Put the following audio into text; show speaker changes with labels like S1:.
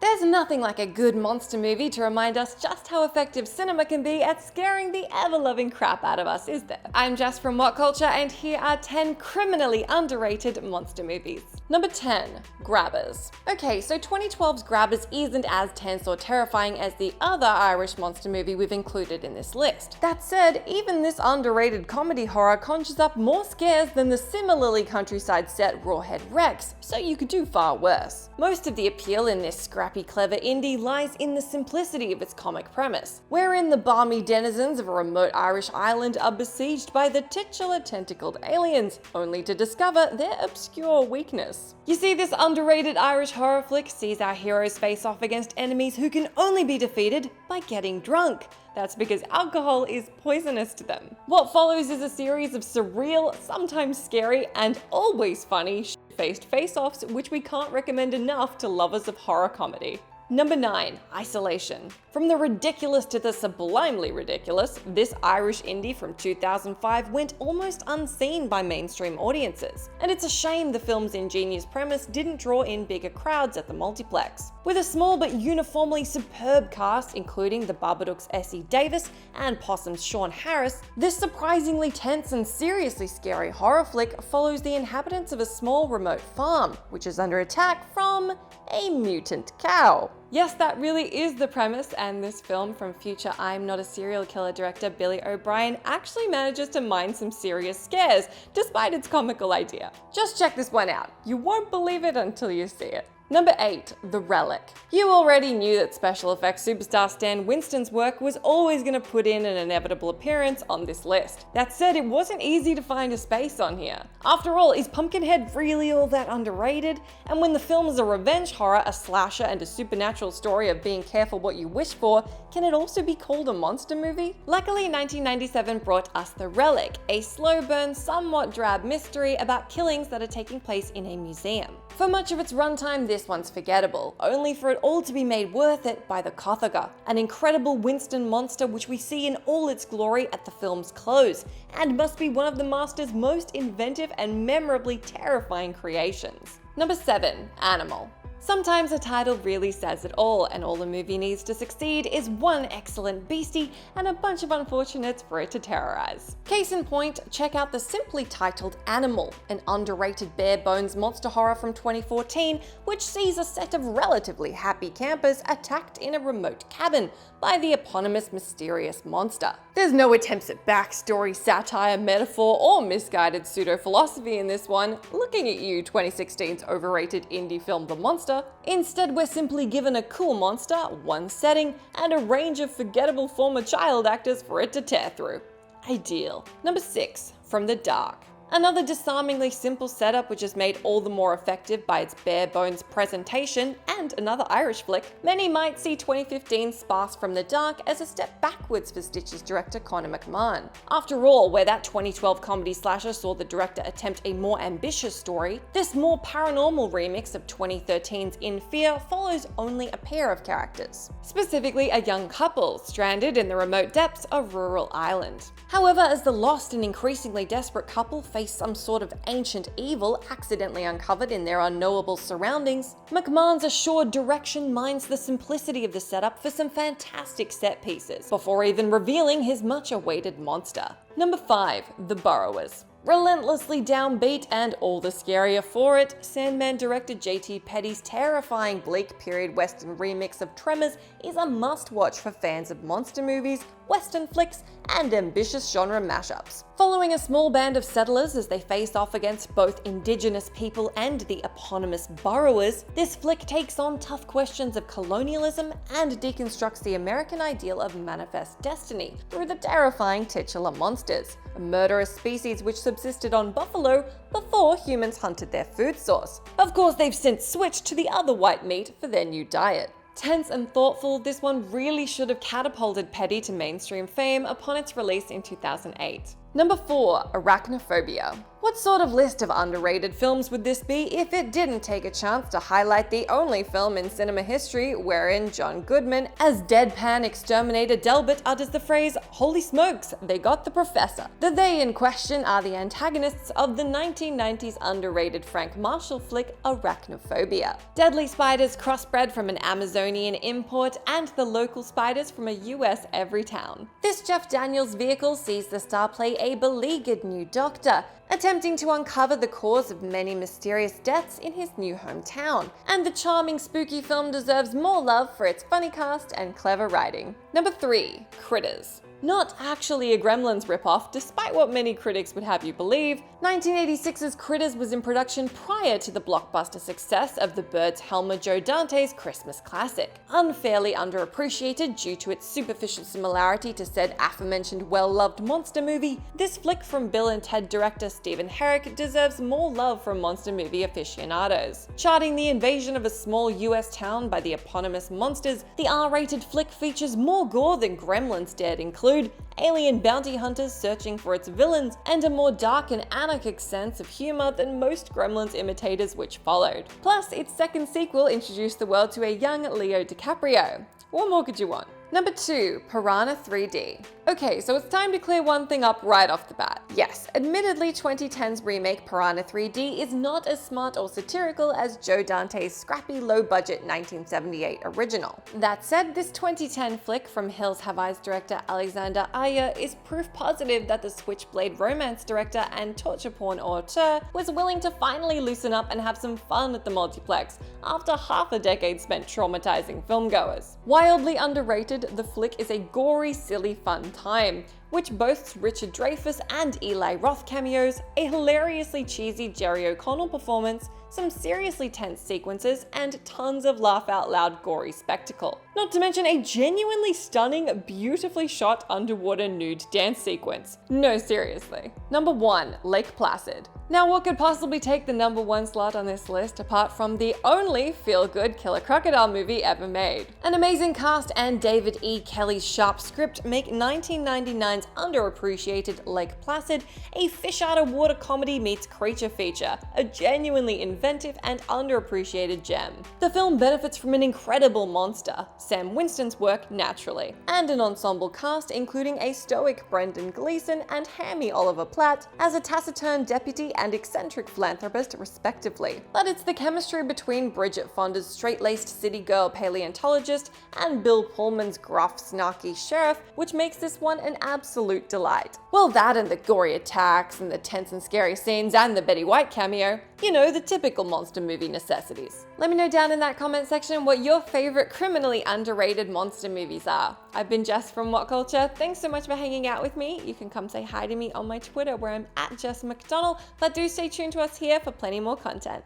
S1: There's nothing like a good monster movie to remind us just how effective cinema can be at scaring the ever-loving crap out of us, is there? I'm Jess from What Culture, and here are 10 criminally underrated monster movies. Number 10. Grabbers. Okay, so 2012's Grabbers isn't as tense or terrifying as the other Irish monster movie we've included in this list. That said, even this underrated comedy horror conjures up more scares than the similarly countryside set Rawhead Rex, so you could do far worse. Most of the appeal in this scrappy, clever indie lies in the simplicity of its comic premise, wherein the balmy denizens of a remote Irish island are besieged by the titular tentacled aliens, only to discover their obscure weakness. You see, this underrated Irish horror flick sees our heroes face off against enemies who can only be defeated by getting drunk. That's because alcohol is poisonous to them. What follows is a series of surreal, sometimes scary, and always funny shit-faced face-offs which we can't recommend enough to lovers of horror comedy. Number 9. Isolation. From the ridiculous to the sublimely ridiculous, this Irish indie from 2005 went almost unseen by mainstream audiences, and it's a shame the film's ingenious premise didn't draw in bigger crowds at the multiplex. With a small but uniformly superb cast, including the Babadook's Essie Davis and Possum's Sean Harris, this surprisingly tense and seriously scary horror flick follows the inhabitants of a small remote farm, which is under attack from a mutant cow. Yes, that really is the premise, and this film from future I'm Not a Serial Killer director Billy O'Brien actually manages to mine some serious scares, despite its comical idea. Just check this one out. You won't believe it until you see it. Number 8. The Relic. You already knew that special effects superstar Stan Winston's work was always going to put in an inevitable appearance on this list. That said, it wasn't easy to find a space on here. After all, is Pumpkinhead really all that underrated? And when the film is a revenge horror, a slasher, and a supernatural story of being careful what you wish for, can it also be called a monster movie? Luckily, 1997 brought us The Relic, a slow burn, somewhat drab mystery about killings that are taking place in a museum. For much of its runtime, this one's forgettable, only for it all to be made worth it by the Kothoga, an incredible Winston monster which we see in all its glory at the film's close, and must be one of the master's most inventive and memorably terrifying creations. Number 7. Animal. Sometimes a title really says it all the movie needs to succeed is one excellent beastie and a bunch of unfortunates for it to terrorize. Case in point, check out the simply titled Animal, an underrated bare-bones monster horror from 2014, which sees a set of relatively happy campers attacked in a remote cabin by the eponymous mysterious monster. There's no attempts at backstory, satire, metaphor, or misguided pseudo-philosophy in this one, looking at you 2016's overrated indie film The Monster. Instead, we're simply given a cool monster, one setting, and a range of forgettable former child actors for it to tear through. Ideal. Number 6. From the Dark. Another disarmingly simple setup which is made all the more effective by its bare bones presentation, and another Irish flick. Many might see 2015's Sparse from the Dark as a step backwards for Stitch's director Conor McMahon. After all, where that 2012 comedy slasher saw the director attempt a more ambitious story, this more paranormal remix of 2013's In Fear follows only a pair of characters, specifically a young couple stranded in the remote depths of rural Ireland. However, as the lost and increasingly desperate couple face some sort of ancient evil accidentally uncovered in their unknowable surroundings, McMahon's assured direction mines the simplicity of the setup for some fantastic set pieces, before even revealing his much-awaited monster. Number 5. The Burrowers. Relentlessly downbeat and all the scarier for it, Sandman director J.T. Petty's terrifying bleak period western remix of Tremors is a must-watch for fans of monster movies, western flicks, and ambitious genre mashups. Following a small band of settlers as they face off against both indigenous people and the eponymous Burrowers, this flick takes on tough questions of colonialism and deconstructs the American ideal of manifest destiny through the terrifying titular monsters, a murderous species which subsisted on buffalo before humans hunted their food source. Of course, they've since switched to the other white meat for their new diet. Tense and thoughtful, this one really should have catapulted Petty to mainstream fame upon its release in 2008. Number 4. Arachnophobia. What sort of list of underrated films would this be if it didn't take a chance to highlight the only film in cinema history wherein John Goodman as deadpan exterminator Delbert utters the phrase, "Holy smokes, they got the professor." The they in question are the antagonists of the 1990s underrated Frank Marshall flick Arachnophobia. Deadly spiders crossbred from an Amazonian import and the local spiders from a US Everytown. This Jeff Daniels vehicle sees the star play a beleaguered new doctor, attempting to uncover the cause of many mysterious deaths in his new hometown. And the charming spooky film deserves more love for its funny cast and clever writing. Number 3. Critters. Not actually a Gremlins ripoff, despite what many critics would have you believe. 1986's Critters was in production prior to the blockbuster success of the Bird's Helmer Joe Dante's Christmas classic. Unfairly underappreciated due to its superficial similarity to said aforementioned well-loved monster movie, this flick from Bill and Ted director Stephen Herrick deserves more love from monster movie aficionados. Charting the invasion of a small US town by the eponymous monsters, the R-rated flick features more gore than Gremlins dared include alien bounty hunters searching for its villains, and a more dark and anarchic sense of humor than most Gremlins imitators which followed. Plus, its second sequel introduced the world to a young Leo DiCaprio. What more could you want? Number 2. Piranha 3D. Okay, so it's time to clear one thing up right off the bat. Yes, admittedly 2010's remake Piranha 3D is not as smart or satirical as Joe Dante's scrappy low-budget 1978 original. That said, this 2010 flick from Hills Have Eyes director Alexander Ayer is proof positive that the Switchblade romance director and torture porn auteur was willing to finally loosen up and have some fun at the multiplex after half a decade spent traumatizing filmgoers. Wildly underrated, the flick is a gory, silly fun time, which boasts Richard Dreyfuss and Eli Roth cameos, a hilariously cheesy Jerry O'Connell performance, some seriously tense sequences, and tons of laugh-out-loud gory spectacle. Not to mention a genuinely stunning, beautifully shot underwater nude dance sequence. No, seriously. Number 1. Lake Placid. Now, what could possibly take the number 1 slot on this list apart from the only feel-good killer crocodile movie ever made? An amazing cast and David E. Kelly's sharp script make 1999's underappreciated Lake Placid a fish-out-of-water comedy meets creature feature, a genuinely inventive and underappreciated gem. The film benefits from an incredible monster, Sam Winston's work naturally, and an ensemble cast including a stoic Brendan Gleeson and hammy Oliver Platt as a taciturn deputy and eccentric philanthropist respectively. But it's the chemistry between Bridget Fonda's straight-laced city girl paleontologist and Bill Pullman's gruff, snarky sheriff which makes this one an absolute delight. Well, that and the gory attacks and the tense and scary scenes and the Betty White cameo. You know, the typical monster movie necessities. Let me know down in that comment section what your favorite criminally underrated monster movies are. I've been Jess from What Culture. Thanks so much for hanging out with me. You can come say hi to me on my Twitter where I'm @JessMcDonald, but do stay tuned to us here for plenty more content.